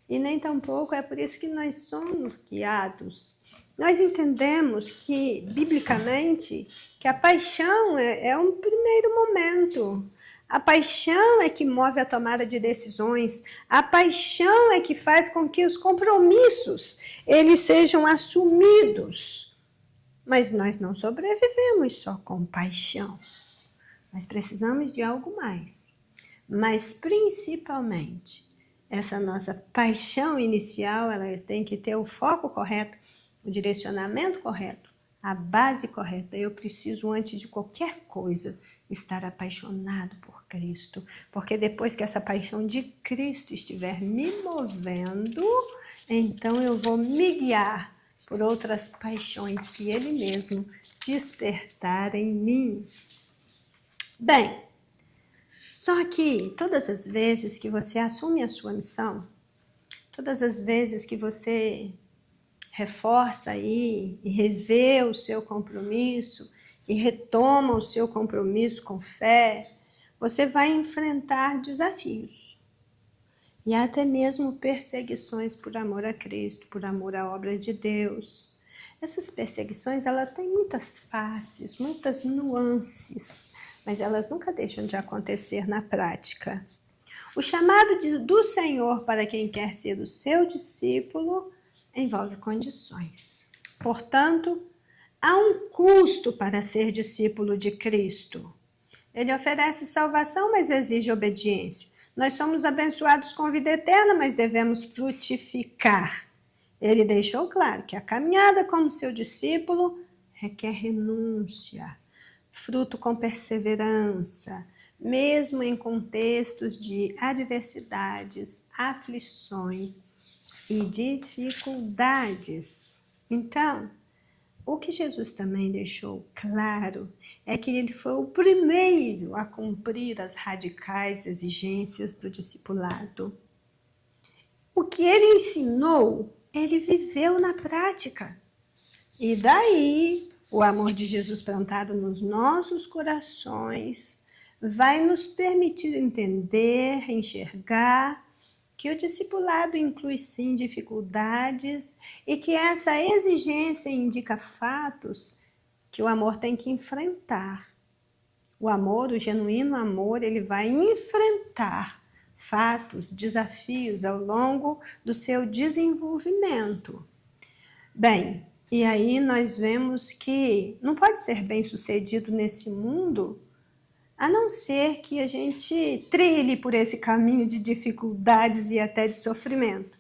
e nem tampouco é por isso que nós somos guiados. Nós entendemos que, biblicamente, que a paixão é um primeiro momento. A paixão é que move a tomada de decisões. A paixão é que faz com que os compromissos eles sejam assumidos. Mas nós não sobrevivemos só com paixão. Nós precisamos de algo mais. Mas, principalmente, essa nossa paixão inicial, ela tem que ter o foco correto, o direcionamento correto, a base correta. Eu preciso, antes de qualquer coisa, estar apaixonado por Cristo. Porque depois que essa paixão de Cristo estiver me movendo, então eu vou me guiar por outras paixões que Ele mesmo despertar em mim. Bem, só que todas as vezes que você assume a sua missão, todas as vezes que você reforça aí e revê o seu compromisso e retoma o seu compromisso com fé, você vai enfrentar desafios e até mesmo perseguições por amor a Cristo, por amor à obra de Deus. Essas perseguições, elas têm muitas faces, muitas nuances, mas elas nunca deixam de acontecer na prática. O chamado do Senhor para quem quer ser o seu discípulo envolve condições. Portanto, há um custo para ser discípulo de Cristo. Ele oferece salvação, mas exige obediência. Nós somos abençoados com vida eterna, mas devemos frutificar. Ele deixou claro que a caminhada como seu discípulo requer renúncia, fruto com perseverança, mesmo em contextos de adversidades, aflições e dificuldades. Então, o que Jesus também deixou claro é que ele foi o primeiro a cumprir as radicais exigências do discipulado. O que ele ensinou, ele viveu na prática. E daí, o amor de Jesus plantado nos nossos corações vai nos permitir entender, enxergar que o discipulado inclui sim dificuldades e que essa exigência indica fatos que o amor tem que enfrentar. O amor, o genuíno amor, ele vai enfrentar fatos, desafios ao longo do seu desenvolvimento. Bem, e aí nós vemos que não pode ser bem-sucedido nesse mundo a não ser que a gente trilhe por esse caminho de dificuldades e até de sofrimento.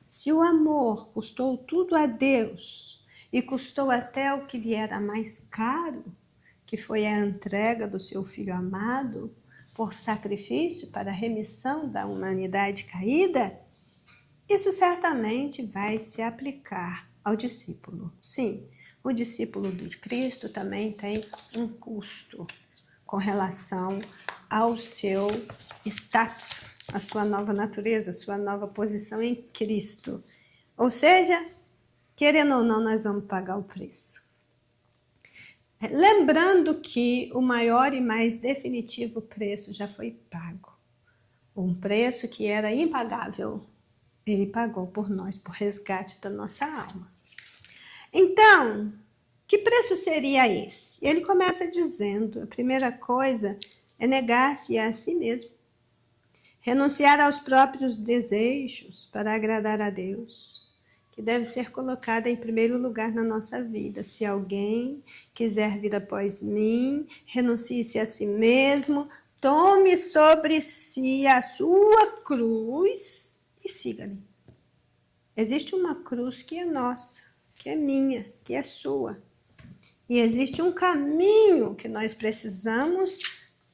Se o amor custou tudo a Deus e custou até o que lhe era mais caro, que foi a entrega do seu Filho amado por sacrifício para a remissão da humanidade caída, isso certamente vai se aplicar ao discípulo. Sim, o discípulo de Cristo também tem um custo com relação ao seu status, a sua nova natureza, a sua nova posição em Cristo. Ou seja, querendo ou não, nós vamos pagar o preço. Lembrando que o maior e mais definitivo preço já foi pago. Um preço que era impagável. Ele pagou por nós, por resgate da nossa alma. Então, que preço seria esse? Ele começa dizendo, a primeira coisa é negar-se a si mesmo. Renunciar aos próprios desejos para agradar a Deus, que deve ser colocada em primeiro lugar na nossa vida. Se alguém quiser vir após mim, renuncie-se a si mesmo, tome sobre si a sua cruz e siga-me. Existe uma cruz que é nossa, que é minha, que é sua. E existe um caminho que nós precisamos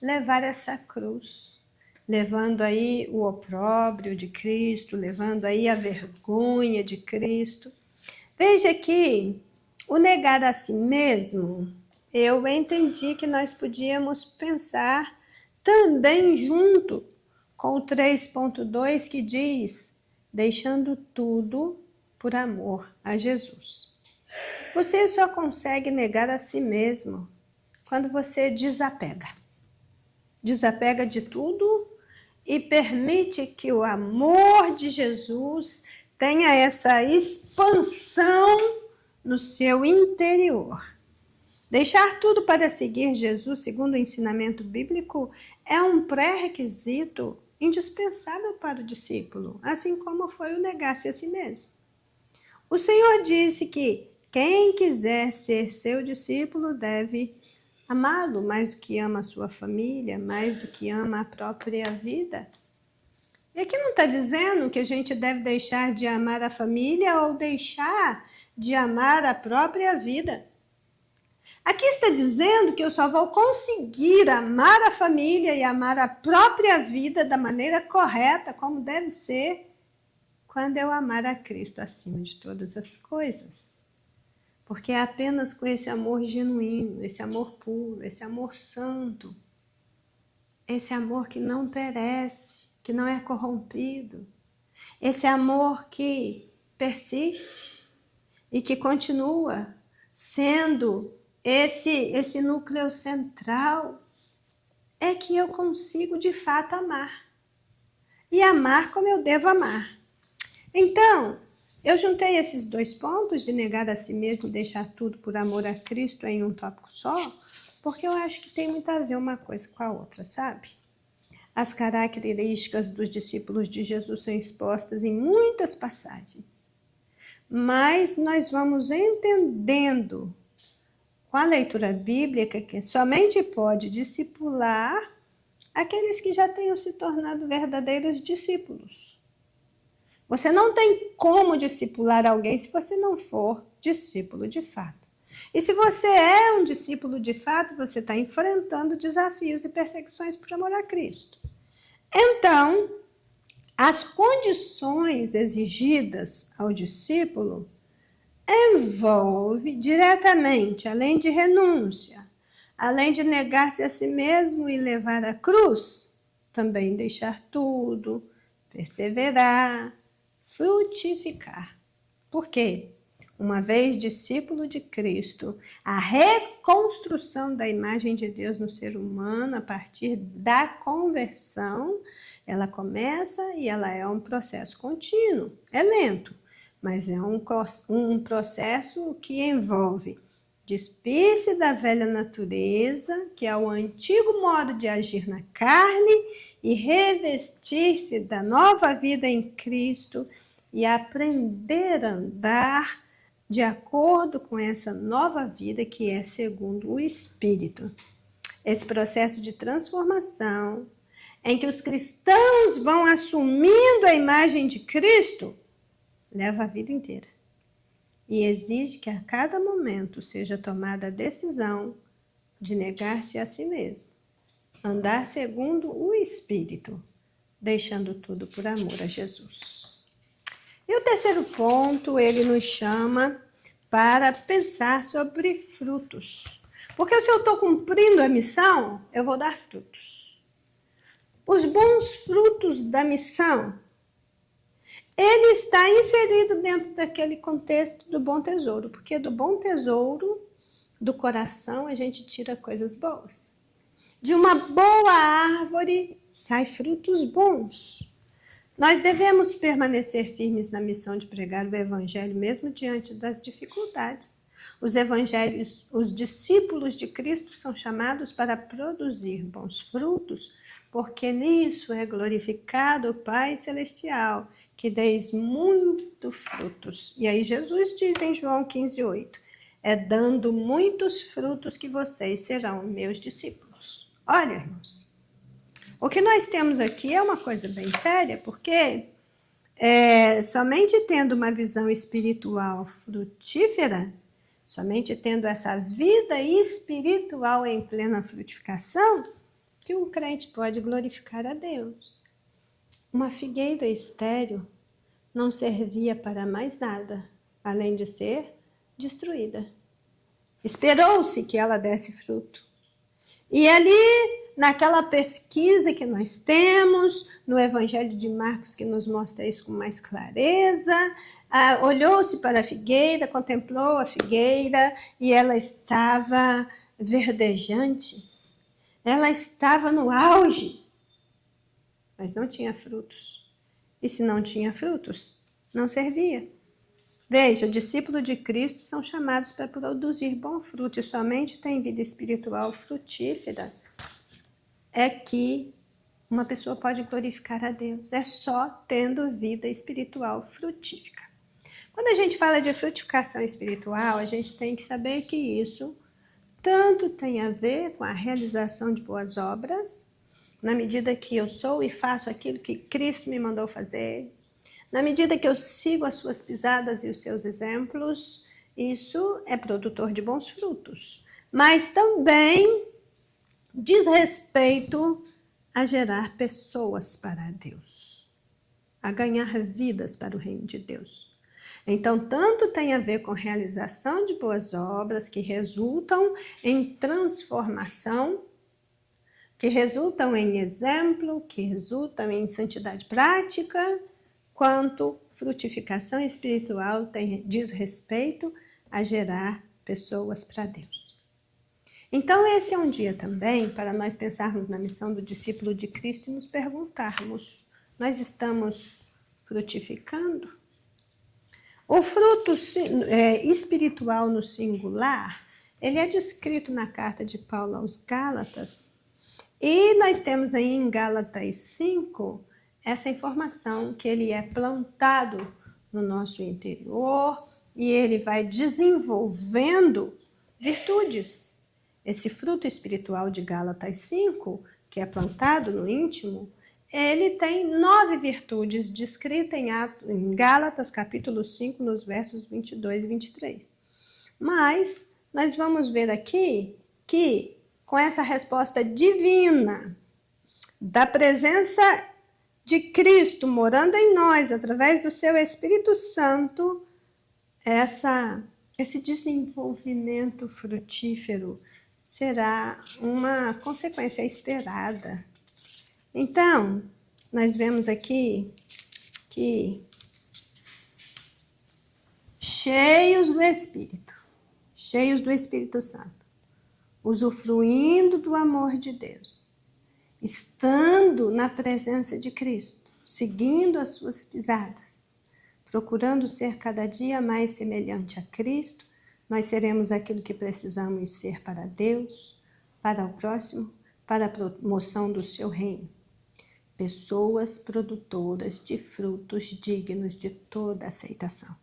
levar essa cruz, levando aí o opróbrio de Cristo, levando aí a vergonha de Cristo. Veja que o negar a si mesmo, eu entendi que nós podíamos pensar também junto com o 3.2 que diz, deixando tudo por amor a Jesus. Você só consegue negar a si mesmo quando você desapega. Desapega de tudo e permite que o amor de Jesus tenha essa expansão no seu interior. Deixar tudo para seguir Jesus, segundo o ensinamento bíblico, é um pré-requisito indispensável para o discípulo, assim como foi o negar-se a si mesmo. O Senhor disse que quem quiser ser seu discípulo deve amá-lo mais do que ama a sua família, mais do que ama a própria vida. E aqui não está dizendo que a gente deve deixar de amar a família ou deixar de amar a própria vida. Aqui está dizendo que eu só vou conseguir amar a família e amar a própria vida da maneira correta, como deve ser, quando eu amar a Cristo acima de todas as coisas. Porque é apenas com esse amor genuíno, esse amor puro, esse amor santo, esse amor que não perece, que não é corrompido, esse amor que persiste e que continua sendo esse núcleo central, é que eu consigo de fato amar. E amar como eu devo amar. Então, eu juntei esses dois pontos de negar a si mesmo e deixar tudo por amor a Cristo em um tópico só, porque eu acho que tem muito a ver uma coisa com a outra, sabe? As características dos discípulos de Jesus são expostas em muitas passagens. Mas nós vamos entendendo com a leitura bíblica que somente pode discipular aqueles que já tenham se tornado verdadeiros discípulos. Você não tem como discipular alguém se você não for discípulo de fato. E se você é um discípulo de fato, você está enfrentando desafios e perseguições por amor a Cristo. Então, as condições exigidas ao discípulo envolve diretamente, além de renúncia, além de negar-se a si mesmo e levar a cruz, também deixar tudo, perseverar, frutificar. Por quê? Uma vez discípulo de Cristo, a reconstrução da imagem de Deus no ser humano a partir da conversão, ela começa e ela é um processo contínuo, é lento, mas é um processo que envolve despir-se da velha natureza, que é o antigo modo de agir na carne, e revestir-se da nova vida em Cristo e aprender a andar de acordo com essa nova vida que é segundo o Espírito. Esse processo de transformação, em que os cristãos vão assumindo a imagem de Cristo, leva a vida inteira. E exige que a cada momento seja tomada a decisão de negar-se a si mesmo, andar segundo o Espírito, deixando tudo por amor a Jesus. E o terceiro ponto, ele nos chama para pensar sobre frutos. Porque se eu estou cumprindo a missão, eu vou dar frutos. Os bons frutos da missão, ele está inserido dentro daquele contexto do bom tesouro, porque do bom tesouro do coração a gente tira coisas boas. De uma boa árvore sai frutos bons. Nós devemos permanecer firmes na missão de pregar o evangelho mesmo diante das dificuldades. Os discípulos de Cristo são chamados para produzir bons frutos, porque nisso é glorificado o Pai Celestial, que deis muito frutos. E aí Jesus diz em João 15:8, é dando muitos frutos que vocês serão meus discípulos. Olha, irmãos, o que nós temos aqui é uma coisa bem séria, porque somente tendo uma visão espiritual frutífera, somente tendo essa vida espiritual em plena frutificação, que um crente pode glorificar a Deus. Uma figueira estéril não servia para mais nada, além de ser destruída. Esperou-se que ela desse fruto. E ali, naquela pesquisa que nós temos, no Evangelho de Marcos, que nos mostra isso com mais clareza, olhou-se para a figueira, contemplou a figueira e ela estava verdejante. Ela estava no auge. mas não tinha frutos. E se não tinha frutos, não servia. Veja, discípulos de Cristo são chamados para produzir bom fruto e somente tem vida espiritual frutífera é que uma pessoa pode glorificar a Deus. É só tendo vida espiritual frutífica. Quando a gente fala de frutificação espiritual, a gente tem que saber que isso tanto tem a ver com a realização de boas obras, na medida que eu sou e faço aquilo que Cristo me mandou fazer, na medida que eu sigo as suas pisadas e os seus exemplos, isso é produtor de bons frutos. Mas também diz respeito a gerar pessoas para Deus, a ganhar vidas para o reino de Deus. Então, tanto tem a ver com realização de boas obras que resultam em transformação, que resultam em exemplo, que resultam em santidade prática, quanto frutificação espiritual diz respeito a gerar pessoas para Deus. Então, esse é um dia também para nós pensarmos na missão do discípulo de Cristo e nos perguntarmos: nós estamos frutificando? O fruto espiritual no singular, ele é descrito na carta de Paulo aos Gálatas, e nós temos aí em Gálatas 5 essa informação que ele é plantado no nosso interior e ele vai desenvolvendo virtudes. Esse fruto espiritual de Gálatas 5, que é plantado no íntimo, ele tem 9 virtudes descritas em Gálatas capítulo 5, nos versos 22 e 23. Mas nós vamos ver aqui que com essa resposta divina da presença de Cristo morando em nós através do seu Espírito Santo, esse desenvolvimento frutífero será uma consequência esperada. Então, nós vemos aqui que cheios do Espírito Santo, usufruindo do amor de Deus, estando na presença de Cristo, seguindo as suas pisadas, procurando ser cada dia mais semelhante a Cristo, nós seremos aquilo que precisamos ser para Deus, para o próximo, para a promoção do seu reino. Pessoas produtoras de frutos dignos de toda aceitação.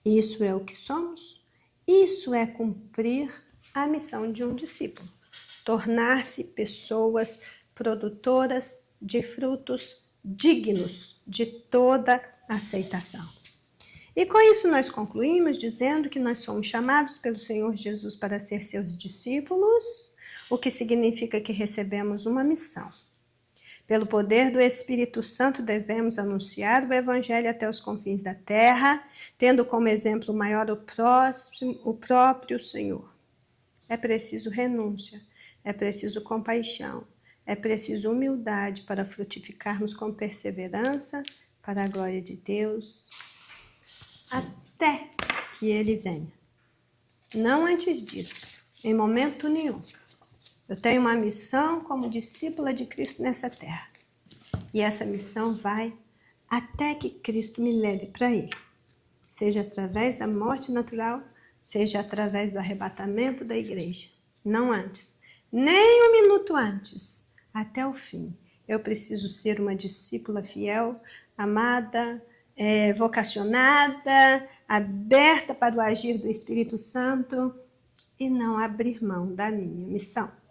Isso é o que somos, isso é cumprir a missão de um discípulo. Tornar-se pessoas produtoras de frutos dignos de toda aceitação. E com isso nós concluímos dizendo que nós somos chamados pelo Senhor Jesus para ser seus discípulos, o que significa que recebemos uma missão. Pelo poder do Espírito Santo devemos anunciar o Evangelho até os confins da terra, tendo como exemplo maior o próprio Senhor. É preciso renúncia, é preciso compaixão, é preciso humildade para frutificarmos com perseverança para a glória de Deus, até que Ele venha. Não antes disso, em momento nenhum. Eu tenho uma missão como discípula de Cristo nessa terra. E essa missão vai até que Cristo me leve para Ele. Seja através da morte natural, seja através do arrebatamento da igreja. Não antes, nem um minuto antes, até o fim. Eu preciso ser uma discípula fiel, amada, vocacionada, aberta para o agir do Espírito Santo e não abrir mão da minha missão.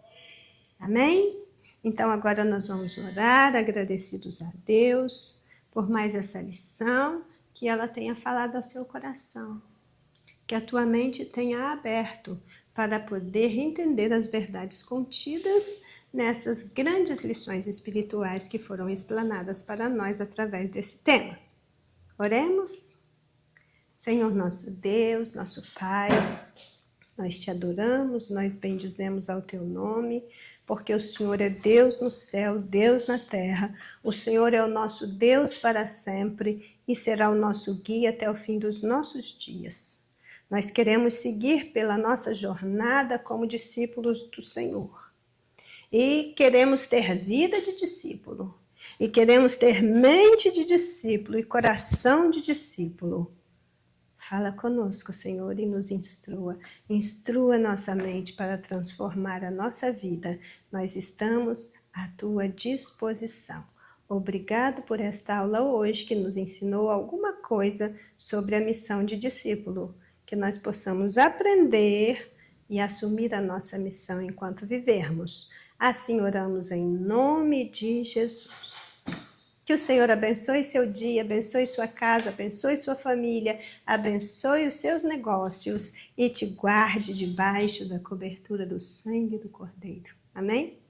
Amém? Então agora nós vamos orar, agradecidos a Deus por mais essa lição, que ela tenha falado ao seu coração, que a tua mente tenha aberto para poder entender as verdades contidas nessas grandes lições espirituais que foram explanadas para nós através desse tema. Oremos? Senhor nosso Deus, nosso Pai, nós te adoramos, nós bendizemos ao teu nome, porque o Senhor é Deus no céu, Deus na terra. O Senhor é o nosso Deus para sempre e será o nosso guia até o fim dos nossos dias. Nós queremos seguir pela nossa jornada como discípulos do Senhor. E queremos ter vida de discípulo. e queremos ter mente de discípulo e coração de discípulo. Fala conosco, Senhor, e nos instrua. Instrua nossa mente para transformar a nossa vida. Nós estamos à tua disposição. Obrigado por esta aula hoje, que nos ensinou alguma coisa sobre a missão de discípulo. Que nós possamos aprender e assumir a nossa missão enquanto vivermos. Assim oramos em nome de Jesus. Que o Senhor abençoe seu dia, abençoe sua casa, abençoe sua família, abençoe os seus negócios e te guarde debaixo da cobertura do sangue do Cordeiro. Amém?